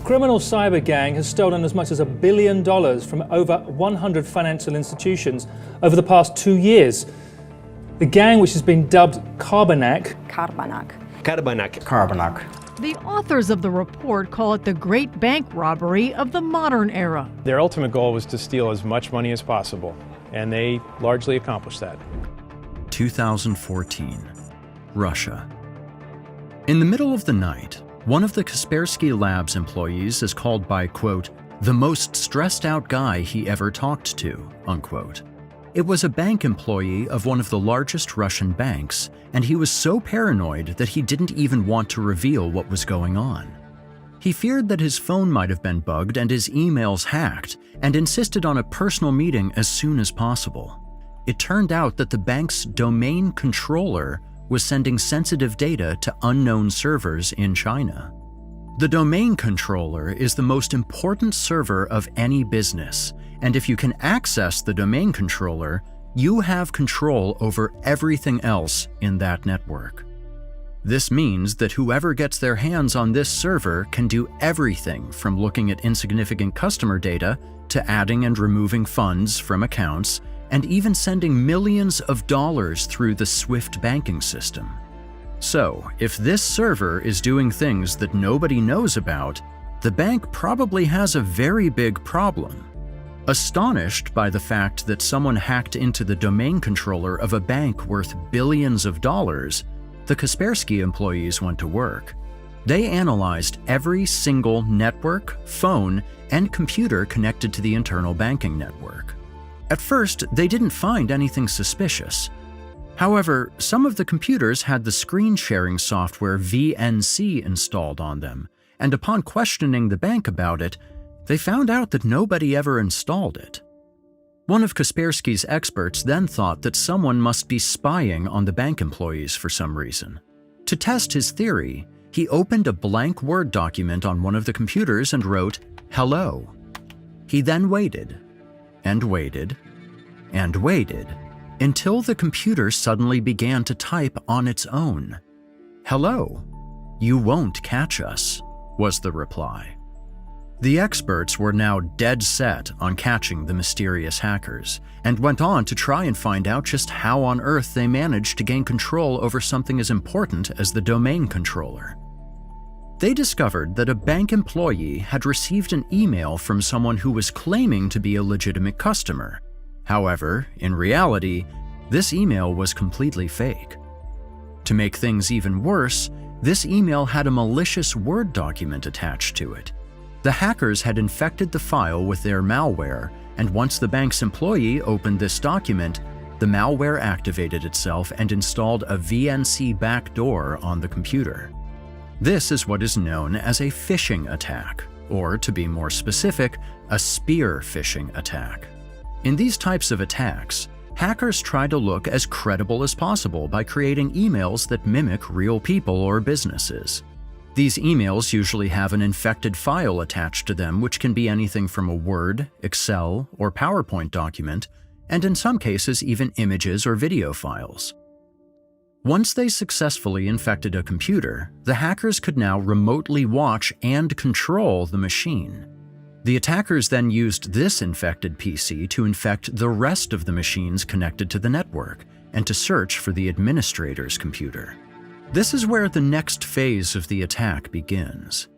criminal cyber gang has stolen as much as $1 billion from over 100 financial institutions over the past 2 years. The gang, which has been dubbed Carbanak. The authors of the report call it the great bank robbery of the modern era. Their ultimate goal was to steal as much money as possible, and they largely accomplished that. 2014, Russia. In the middle of the night, one of the Kaspersky Labs employees is called by, quote, the most stressed out guy he ever talked to, unquote. It was a bank employee of one of the largest Russian banks, and he was so paranoid that he didn't even want to reveal what was going on. He feared that his phone might have been bugged and his emails hacked, and insisted on a personal meeting as soon as possible. It turned out that the bank's domain controller was sending sensitive data to unknown servers in China. The domain controller is the most important server of any business, and if you can access the domain controller, you have control over everything else in that network. This means that whoever gets their hands on this server can do everything from looking at insignificant customer data to adding and removing funds from accounts, and even sending millions of dollars through the SWIFT banking system. So, if this server is doing things that nobody knows about, the bank probably has a very big problem. Astonished by the fact that someone hacked into the domain controller of a bank worth billions of dollars, the Kaspersky employees went to work. They analyzed every single network, phone, and computer connected to the internal banking network. At first, they didn't find anything suspicious. However, some of the computers had the screen-sharing software VNC installed on them, and upon questioning the bank about it, they found out that nobody ever installed it. One of Kaspersky's experts then thought that someone must be spying on the bank employees for some reason. To test his theory, he opened a blank Word document on one of the computers and wrote, "Hello." He then waited, and waited, and waited, until the computer suddenly began to type on its own. "Hello, you won't catch us," was the reply. The experts were now dead set on catching the mysterious hackers, and went on to try and find out just how on earth they managed to gain control over something as important as the domain controller. They discovered that a bank employee had received an email from someone who was claiming to be a legitimate customer. However, in reality, this email was completely fake. To make things even worse, this email had a malicious Word document attached to it. The hackers had infected the file with their malware, and once the bank's employee opened this document, the malware activated itself and installed a VNC backdoor on the computer. This is what is known as a phishing attack, or to be more specific, a spear phishing attack. In these types of attacks, hackers try to look as credible as possible by creating emails that mimic real people or businesses. These emails usually have an infected file attached to them, which can be anything from a Word, Excel, or PowerPoint document, and in some cases even images or video files. Once they successfully infected a computer, the hackers could now remotely watch and control the machine. The attackers then used this infected PC to infect the rest of the machines connected to the network, and to search for the administrator's computer. This is where the next phase of the attack begins.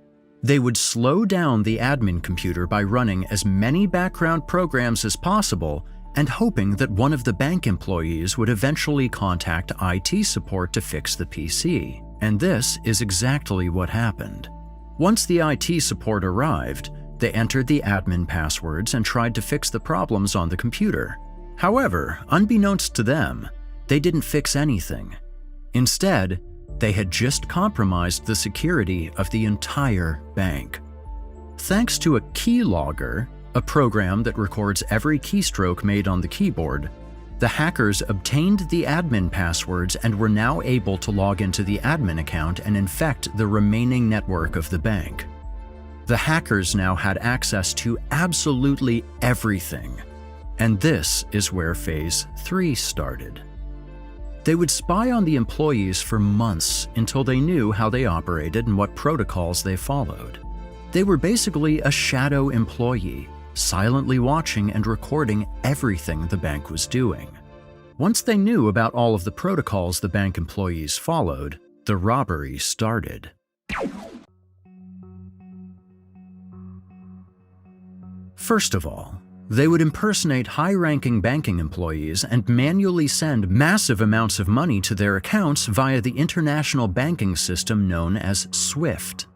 They would slow down the admin computer by running as many background programs as possible and hoping that one of the bank employees would eventually contact IT support to fix the PC. And this is exactly what happened. Once the IT support arrived, they entered the admin passwords and tried to fix the problems on the computer. However, unbeknownst to them, they didn't fix anything. Instead, they had just compromised the security of the entire bank. Thanks to a keylogger, a program that records every keystroke made on the keyboard, the hackers obtained the admin passwords and were now able to log into the admin account and infect the remaining network of the bank. The hackers now had access to absolutely everything, and this is where Phase 3 started. They would spy on the employees for months until they knew how they operated and what protocols they followed. They were basically a shadow employee, silently watching and recording everything the bank was doing. Once they knew about all of the protocols the bank employees followed, the robbery started. First of all, they would impersonate high-ranking banking employees and manually send massive amounts of money to their accounts via the international banking system known as SWIFT.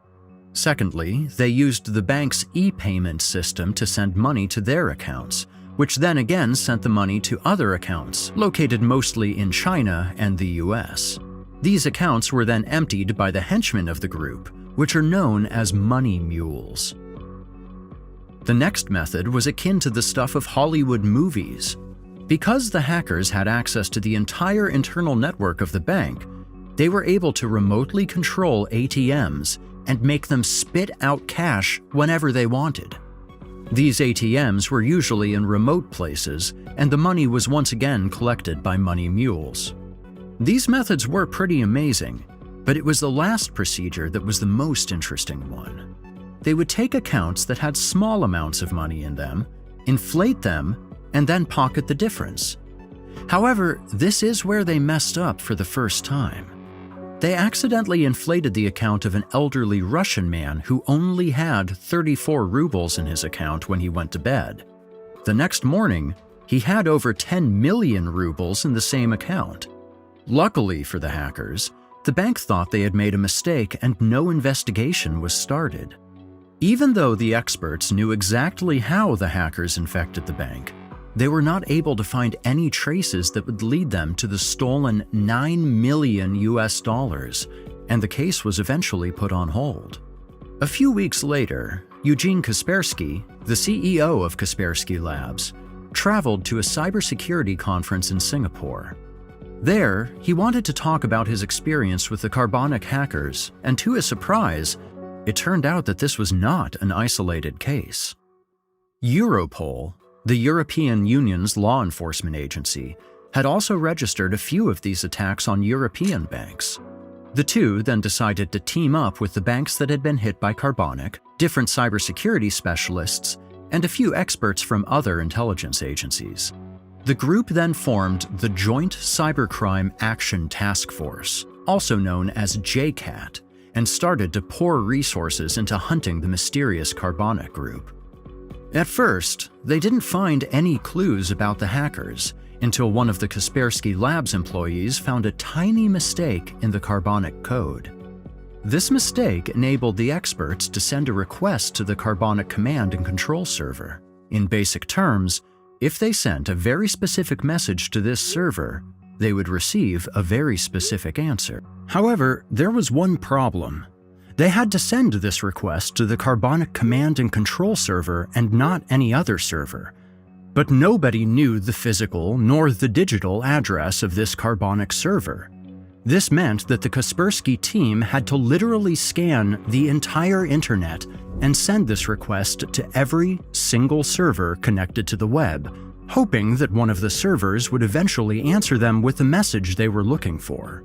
Secondly, they used the bank's e-payment system to send money to their accounts, which then again sent the money to other accounts, located mostly in China and the US. These accounts were then emptied by the henchmen of the group, which are known as money mules. The next method was akin to the stuff of Hollywood movies. Because the hackers had access to the entire internal network of the bank, they were able to remotely control ATMs and make them spit out cash whenever they wanted. These ATMs were usually in remote places, and the money was once again collected by money mules. These methods were pretty amazing, but it was the last procedure that was the most interesting one. They would take accounts that had small amounts of money in them, inflate them, and then pocket the difference. However, this is where they messed up for the first time. They accidentally inflated the account of an elderly Russian man who only had 34 rubles in his account when he went to bed. The next morning, he had over 10 million rubles in the same account. Luckily for the hackers, the bank thought they had made a mistake and no investigation was started. Even though the experts knew exactly how the hackers infected the bank, they were not able to find any traces that would lead them to the stolen $9 million, and the case was eventually put on hold. A few weeks later, Eugene Kaspersky, the CEO of Kaspersky Labs, traveled to a cybersecurity conference in Singapore. There, he wanted to talk about his experience with the Carbanak hackers, and to his surprise, it turned out that this was not an isolated case. Europol, the European Union's law enforcement agency, had also registered a few of these attacks on European banks. The two then decided to team up with the banks that had been hit by Carbanak, different cybersecurity specialists, and a few experts from other intelligence agencies. The group then formed the Joint Cybercrime Action Task Force, also known as JCAT, and started to pour resources into hunting the mysterious Carbanak group. At first, they didn't find any clues about the hackers until one of the Kaspersky Labs employees found a tiny mistake in the Carbanak code. This mistake enabled the experts to send a request to the Carbanak command and control server. In basic terms, if they sent a very specific message to this server, they would receive a very specific answer. However, there was one problem. They had to send this request to the Carbanak command and control server and not any other server. But nobody knew the physical nor the digital address of this Carbanak server. This meant that the Kaspersky team had to literally scan the entire internet and send this request to every single server connected to the web, hoping that one of the servers would eventually answer them with the message they were looking for.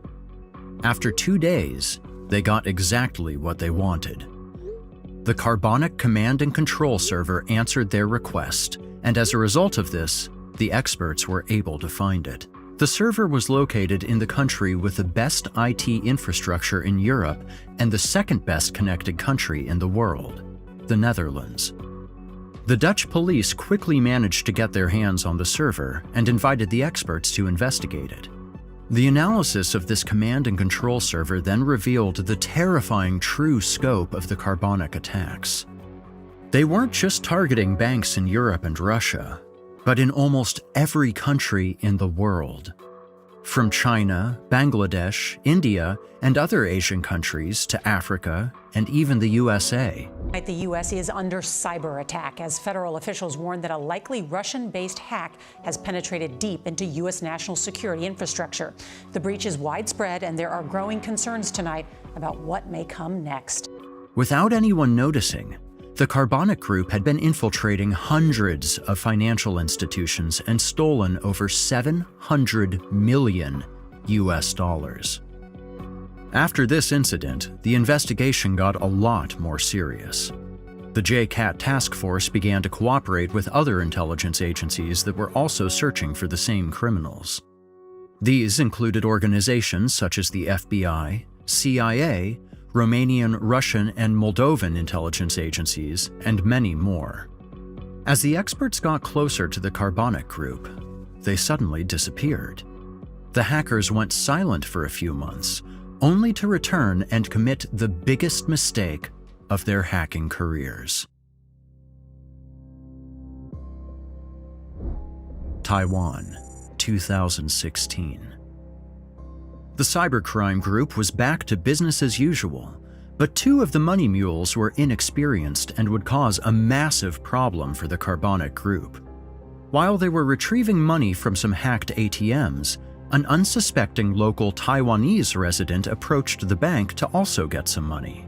After 2 days, they got exactly what they wanted. The Carbanak command and control server answered their request, and as a result of this, the experts were able to find it. The server was located in the country with the best IT infrastructure in Europe and the second best connected country in the world, the Netherlands. The Dutch police quickly managed to get their hands on the server and invited the experts to investigate it. The analysis of this command and control server then revealed the terrifying true scope of the Carbanak attacks. They weren't just targeting banks in Europe and Russia, but in almost every country in the world. From China, Bangladesh, India, and other Asian countries to Africa and even the USA. The U.S. is under cyber attack as federal officials warn that a likely Russian-based hack has penetrated deep into U.S. national security infrastructure. The breach is widespread, and there are growing concerns tonight about what may come next. Without anyone noticing, the Carbanak group had been infiltrating hundreds of financial institutions and stolen over $700 million. After this incident, the investigation got a lot more serious. The JCAT task force began to cooperate with other intelligence agencies that were also searching for the same criminals. These included organizations such as the FBI, CIA, Romanian, Russian, and Moldovan intelligence agencies, and many more. As the experts got closer to the Carbanak group, they suddenly disappeared. The hackers went silent for a few months, only to return and commit the biggest mistake of their hacking careers. Taiwan, 2016. The cybercrime group was back to business as usual, but two of the money mules were inexperienced and would cause a massive problem for the Carbanak group. While they were retrieving money from some hacked ATMs, an unsuspecting local Taiwanese resident approached the bank to also get some money.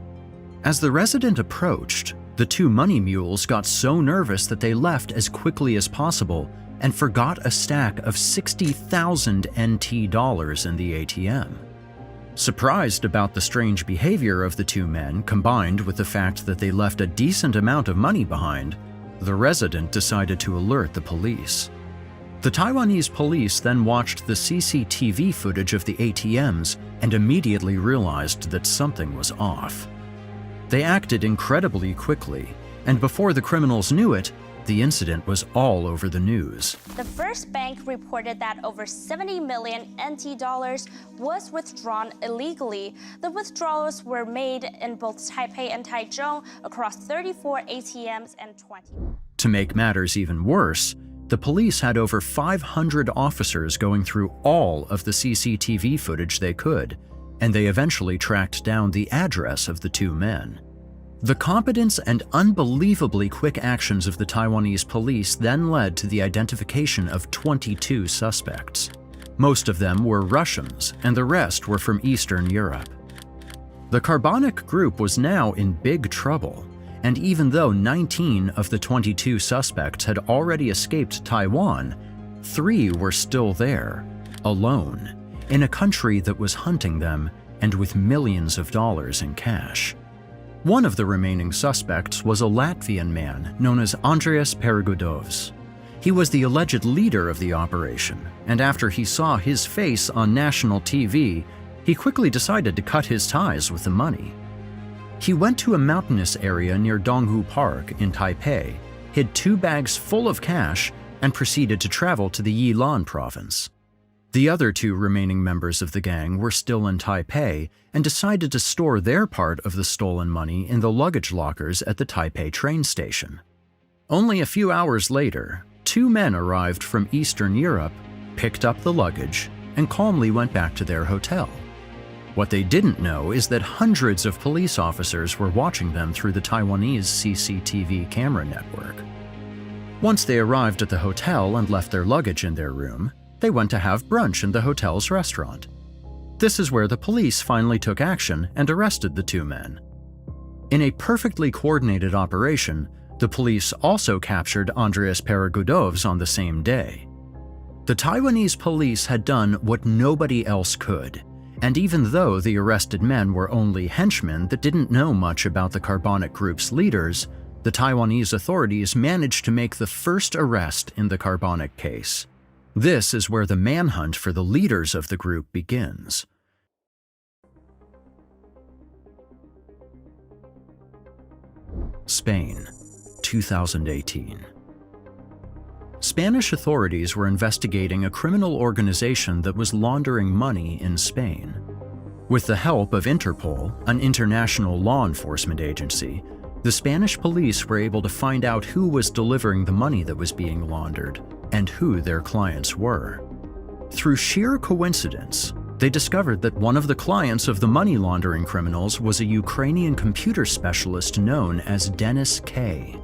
As the resident approached, the two money mules got so nervous that they left as quickly as possible and forgot a stack of 60,000 NT dollars in the ATM. Surprised about the strange behavior of the two men, combined with the fact that they left a decent amount of money behind, the resident decided to alert the police. The Taiwanese police then watched the CCTV footage of the ATMs and immediately realized that something was off. They acted incredibly quickly, and before the criminals knew it, the incident was all over the news. The first bank reported that over 70 million NT dollars was withdrawn illegally. The withdrawals were made in both Taipei and Taichung across 34 ATMs and 20. To make matters even worse, the police had over 500 officers going through all of the CCTV footage they could, and they eventually tracked down the address of the two men. The competence and unbelievably quick actions of the Taiwanese police then led to the identification of 22 suspects. Most of them were Russians, and the rest were from Eastern Europe. The Carbanak group was now in big trouble, and even though 19 of the 22 suspects had already escaped Taiwan, 3 were still there, alone, in a country that was hunting them and with millions of dollars in cash. One of the remaining suspects was a Latvian man known as Andrius Perigudovs. He was the alleged leader of the operation, and after he saw his face on national TV, he quickly decided to cut his ties with the money. He went to a mountainous area near Donghu Park in Taipei, hid 2 bags full of cash, and proceeded to travel to the Yilan province. The other 2 remaining members of the gang were still in Taipei and decided to store their part of the stolen money in the luggage lockers at the Taipei train station. Only a few hours later, 2 men arrived from Eastern Europe, picked up the luggage, and calmly went back to their hotel. What they didn't know is that hundreds of police officers were watching them through the Taiwanese CCTV camera network. Once they arrived at the hotel and left their luggage in their room, they went to have brunch in the hotel's restaurant. This is where the police finally took action and arrested the 2 men. In a perfectly coordinated operation, the police also captured Andrius Perigudovs on the same day. The Taiwanese police had done what nobody else could, and even though the arrested men were only henchmen that didn't know much about the Carbanak group's leaders, the Taiwanese authorities managed to make the first arrest in the Carbanak case. This is where the manhunt for the leaders of the group begins. Spain, 2018. Spanish authorities were investigating a criminal organization that was laundering money in Spain. With the help of Interpol, an international law enforcement agency, the Spanish police were able to find out who was delivering the money that was being laundered and who their clients were. Through sheer coincidence, they discovered that one of the clients of the money laundering criminals was a Ukrainian computer specialist known as Dennis K.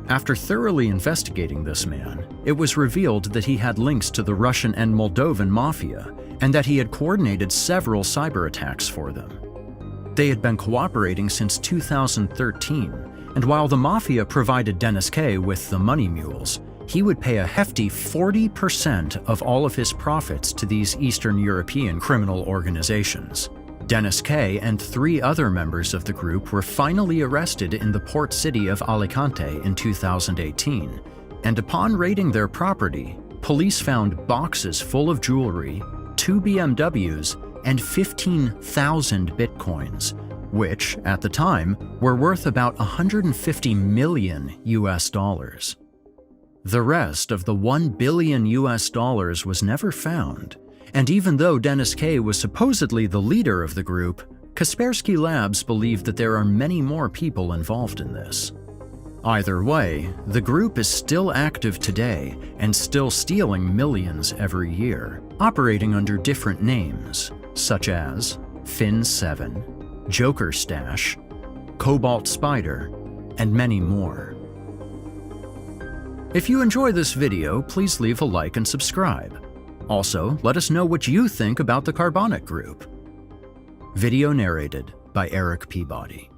After thoroughly investigating this man, it was revealed that he had links to the Russian and Moldovan mafia and that he had coordinated several cyber attacks for them. They had been cooperating since 2013, and while the mafia provided Dennis K. with the money mules, he would pay a hefty 40% of all of his profits to these Eastern European criminal organizations. Dennis K. and 3 other members of the group were finally arrested in the port city of Alicante in 2018, and upon raiding their property, police found boxes full of jewelry, 2 BMWs, and 15,000 bitcoins, which, at the time, were worth about $150 million US dollars. The rest of the $1 billion US dollars was never found, and even though Dennis K. was supposedly the leader of the group, Kaspersky Labs believed that there are many more people involved in this. Either way, the group is still active today and still stealing millions every year, operating under different names, such as Fin7, Joker Stash, Cobalt Spider, and many more. If you enjoy this video, please leave a like and subscribe. Also, let us know what you think about the Carbanak Group. Video narrated by Eric Peabody.